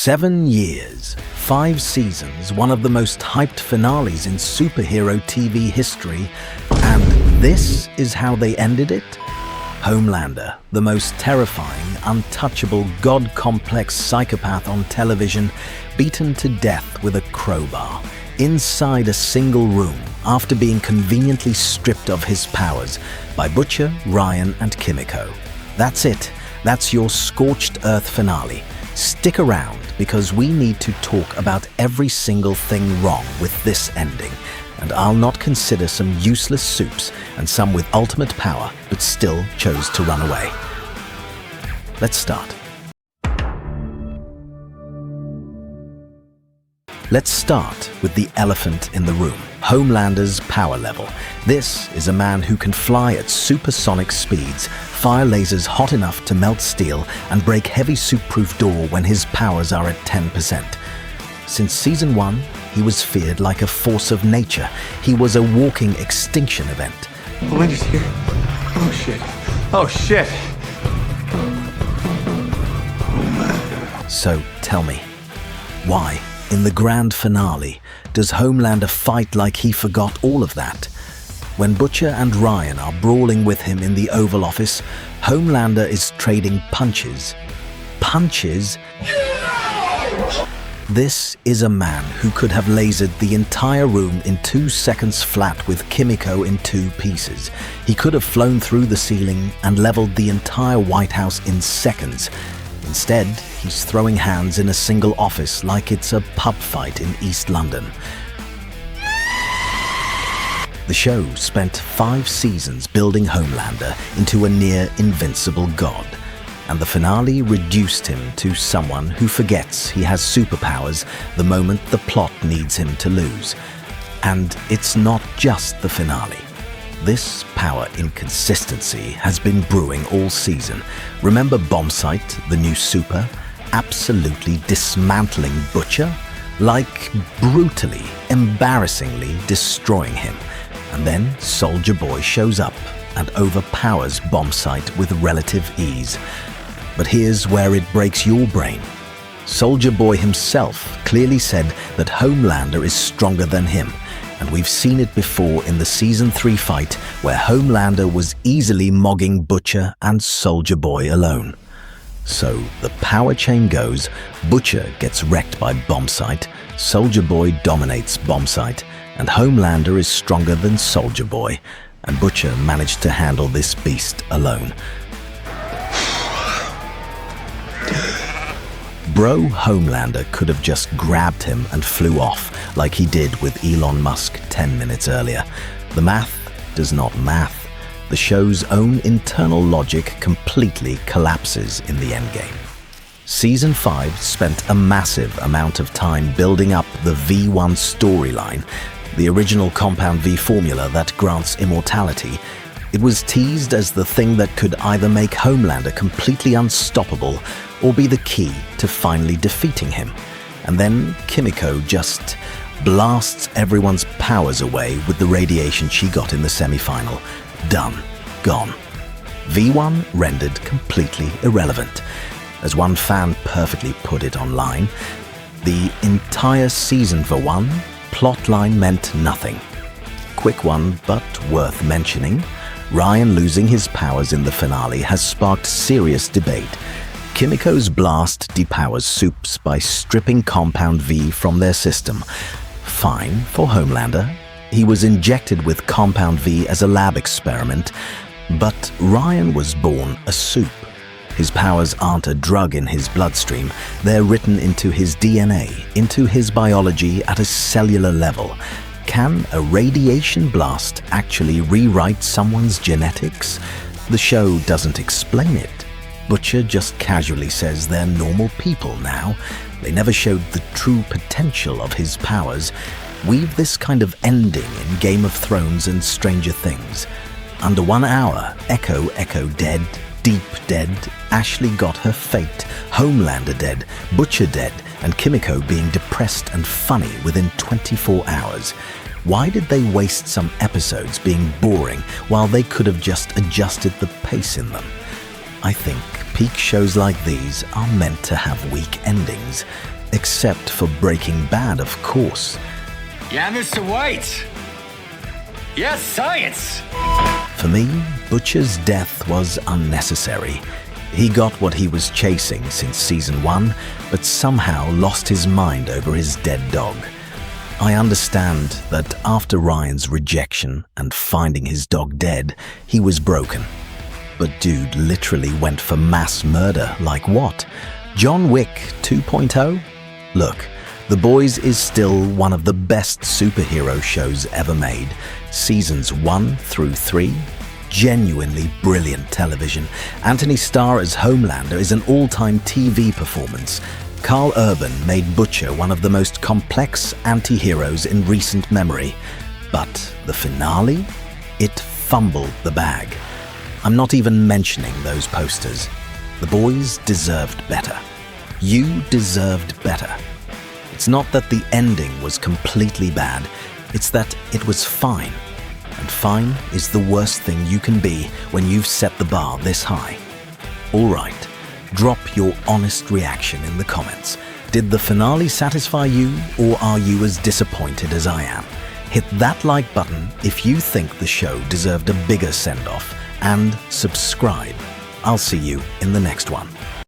7 years, 5 seasons, one of the most hyped finales in superhero TV history, and this is how they ended it? Homelander, the most terrifying, untouchable, god-complex psychopath on television, beaten to death with a crowbar, inside a single room after being conveniently stripped of his powers by Butcher, Ryan, and Kimiko. That's it. That's your scorched earth finale. Stick around, because we need to talk about every single thing wrong with this ending, and I'll not consider some useless supes and some with ultimate power but still chose to run away. Let's start. Let's start with the elephant in the room, Homelander's power level. This is a man who can fly at supersonic speeds, fire lasers hot enough to melt steel, and break heavy soup-proof door when his powers are at 10%. Since Season 1, he was feared like a force of nature. He was a walking extinction event. Homelander's here. Oh shit. Oh shit. Homelander. So tell me, why, in the grand finale, does Homelander fight like he forgot all of that? When Butcher and Ryan are brawling with him in the Oval Office, Homelander is trading punches. Punches? This is a man who could have lasered the entire room in 2 seconds flat with Kimiko in 2 pieces. He could have flown through the ceiling and leveled the entire White House in seconds. Instead, he's throwing hands in a single office like it's a pub fight in East London. The show spent 5 seasons building Homelander into a near-invincible god, and the finale reduced him to someone who forgets he has superpowers the moment the plot needs him to lose. And it's not just the finale. This power inconsistency has been brewing all season. Remember Bombsight, the new super, absolutely dismantling Butcher? Like brutally, embarrassingly destroying him. And then Soldier Boy shows up and overpowers Bombsight with relative ease. But here's where it breaks your brain. Soldier Boy himself clearly said that Homelander is stronger than him, and we've seen it before in the Season 3 fight where Homelander was easily mogging Butcher and Soldier Boy alone. So the power chain goes, Butcher gets wrecked by Bombsight, Soldier Boy dominates Bombsight, and Homelander is stronger than Soldier Boy, and Butcher managed to handle this beast alone. Bro Homelander could have just grabbed him and flew off like he did with Elon Musk 10 minutes earlier. The math does not math. The show's own internal logic completely collapses in the endgame. Season 5 spent a massive amount of time building up the V1 storyline, the original Compound V formula that grants immortality. It was teased as the thing that could either make Homelander completely unstoppable or be the key to finally defeating him. And then Kimiko just blasts everyone's powers away with the radiation she got in the semi-final. Done. Gone. V1 rendered completely irrelevant. As one fan perfectly put it online, the entire season for one, plotline meant nothing. Quick one, but worth mentioning. Ryan losing his powers in the finale has sparked serious debate. Kimiko's blast depowers supes by stripping Compound V from their system. Fine for Homelander. He was injected with Compound V as a lab experiment, but Ryan was born a supe. His powers aren't a drug in his bloodstream. They're written into his DNA, into his biology at a cellular level. Can a radiation blast actually rewrite someone's genetics? The show doesn't explain it. Butcher just casually says they're normal people now. They never showed the true potential of his powers. We've this kind of ending in Game of Thrones and Stranger Things. Under 1 hour, Echo dead, Deep dead, Ashley got her fate, Homelander dead, Butcher dead, and Kimiko being depressed and funny within 24 hours. Why did they waste some episodes being boring while they could have just adjusted the pace in them? I think peak shows like these are meant to have weak endings. Except for Breaking Bad, of course. Yeah, Mr. White. Yes, science. For me, Butcher's death was unnecessary. He got what he was chasing since season 1, but somehow lost his mind over his dead dog. I understand that after Ryan's rejection and finding his dog dead, he was broken. But dude literally went for mass murder, like what? John Wick 2.0? Look, The Boys is still one of the best superhero shows ever made. Seasons 1 through 3, genuinely brilliant television. Anthony Starr as Homelander is an all-time TV performance. Carl Urban made Butcher one of the most complex anti-heroes in recent memory. But the finale? It fumbled the bag. I'm not even mentioning those posters. The Boys deserved better. You deserved better. It's not that the ending was completely bad, it's that it was fine. And fine is the worst thing you can be when you've set the bar this high. All right, drop your honest reaction in the comments. Did the finale satisfy you, or are you as disappointed as I am? Hit that like button if you think the show deserved a bigger send-off, and subscribe. I'll see you in the next one.